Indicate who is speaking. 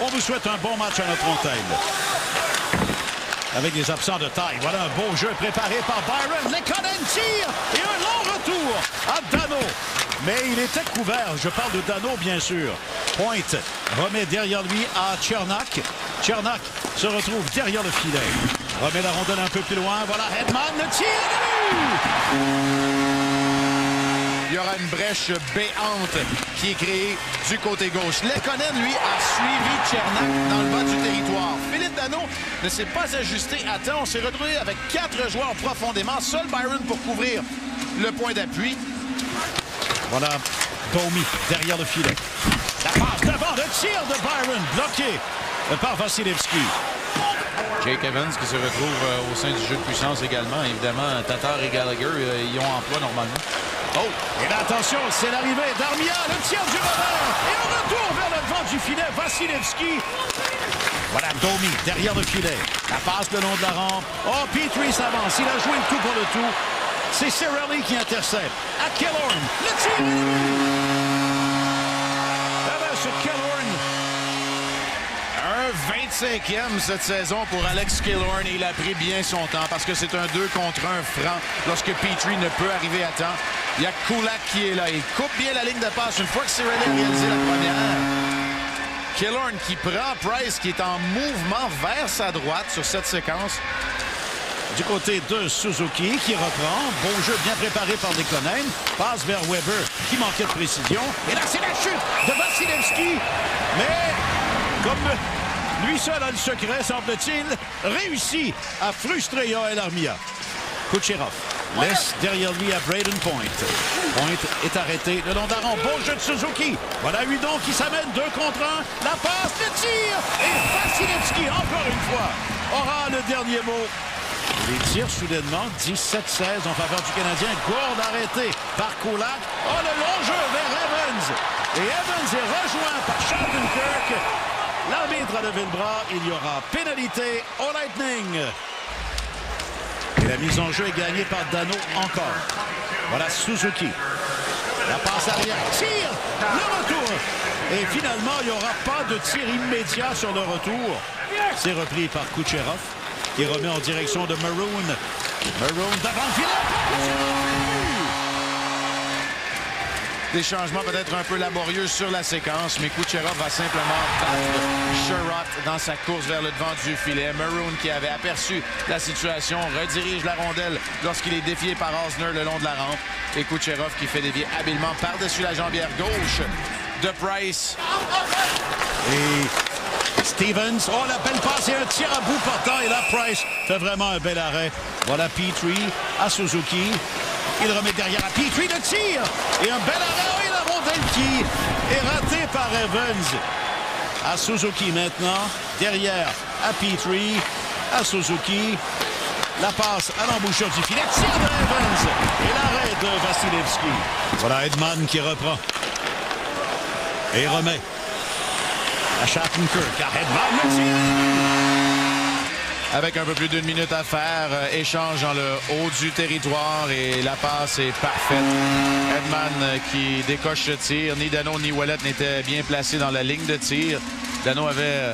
Speaker 1: On vous souhaite un bon match à notre antenne. Avec des absents de taille. Voilà un beau jeu préparé par Byron. Lekkonen tire et un long retour à Danault. Mais il était couvert. Je parle de Danault, bien sûr. Point remet derrière lui à Cernak. Cernak se retrouve derrière le filet. Remet la rondelle un peu plus loin. Voilà Hedman, le tir de but!
Speaker 2: Il y aura une brèche béante qui est créée du côté gauche. Lekkonen, lui, a suivi Cernak dans le bas du territoire. Philippe Danault ne s'est pas ajusté à temps. On s'est retrouvé avec 4 joueurs profondément. Seul Byron pour couvrir le point d'appui.
Speaker 1: Voilà Domi derrière le filet. La passe devant, le tir de Byron bloqué par Vasilevski.
Speaker 3: Jake Evans qui se retrouve au sein du jeu de puissance également. Évidemment, Tatar et Gallagher, ils ont emploi normalement.
Speaker 1: Oh, et là, attention, c'est l'arrivée d'Armia, le tir du revers. Et un retour vers le devant du filet, Vasilevski. Voilà Domi derrière le filet. La passe le long de la rampe. Oh, Petrie s'avance. Il a joué le tout pour le tout. C'est Cirelli qui intercepte. À Killorn, le tir. Ah ben, sur Killorn.
Speaker 2: Un 25e cette saison pour Alex Killorn. Il a pris bien son temps parce que c'est un 2 contre 1 franc lorsque Petrie ne peut arriver à temps. Il y a Kulak qui est là. Il coupe bien la ligne de passe une fois que Cirelli a réalisé la première. Killorn qui prend Price qui est en mouvement vers sa droite sur cette séquence.
Speaker 1: Du côté de Suzuki qui reprend. Bon jeu bien préparé par Lekkonen. Passe vers Weber qui manquait de précision. Et là, c'est la chute de Vasilevski. Mais comme lui seul a le secret, semble-t-il, réussit à frustrer Yoel Armia. Kucherov laisse derrière lui à Braden Point. Point est arrêté le long d'Aron. Bon jeu de Suzuki. Voilà Hudon qui s'amène 2 contre 1. La passe, le tir. Et Vasilevski, encore une fois, aura le dernier mot. Les tirs soudainement, 17-16 en faveur du Canadien. Gourde arrêté par Kulak. Oh, le long jeu vers Evans. Et Evans est rejoint par Shattenkirk. L'arbitre a levé le bras. Il y aura pénalité au Lightning. Et la mise en jeu est gagnée par Danault encore. Voilà Suzuki. La passe arrière. Tire. Le retour. Et finalement, il n'y aura pas de tir immédiat sur le retour. C'est repris par Kucherov, qui remet en direction de Maroon. Maroon devant le filet.
Speaker 2: Des changements peut-être un peu laborieux sur la séquence, mais Kucherov va simplement battre Sherratt dans sa course vers le devant du filet. Maroon, qui avait aperçu la situation, redirige la rondelle lorsqu'il est défié par Osner le long de la rampe. Et Kucherov qui fait dévier habilement par-dessus la jambière gauche de Price.
Speaker 1: Et Stevens, oh la belle passe et un tir à bout portant. Et là, Price fait vraiment un bel arrêt. Voilà Petrie à Suzuki. Il remet derrière à Petrie, le tir. Et un bel arrêt. Oh, et la rondelle qui est ratée par Evans. À Suzuki maintenant. Derrière à Petrie. À Suzuki. La passe à l'embouchure du filet. Tir de Evans. Et l'arrêt de Vasilevski. Voilà Hedman qui reprend. Et remet à Shattenkirk, à Hedman, le tir.
Speaker 2: Avec un peu plus d'1 minute à faire, échange dans le haut du territoire et la passe est parfaite. Hedman qui décoche ce tir. Ni Danault ni Ouellet n'étaient bien placés dans la ligne de tir. Danault avait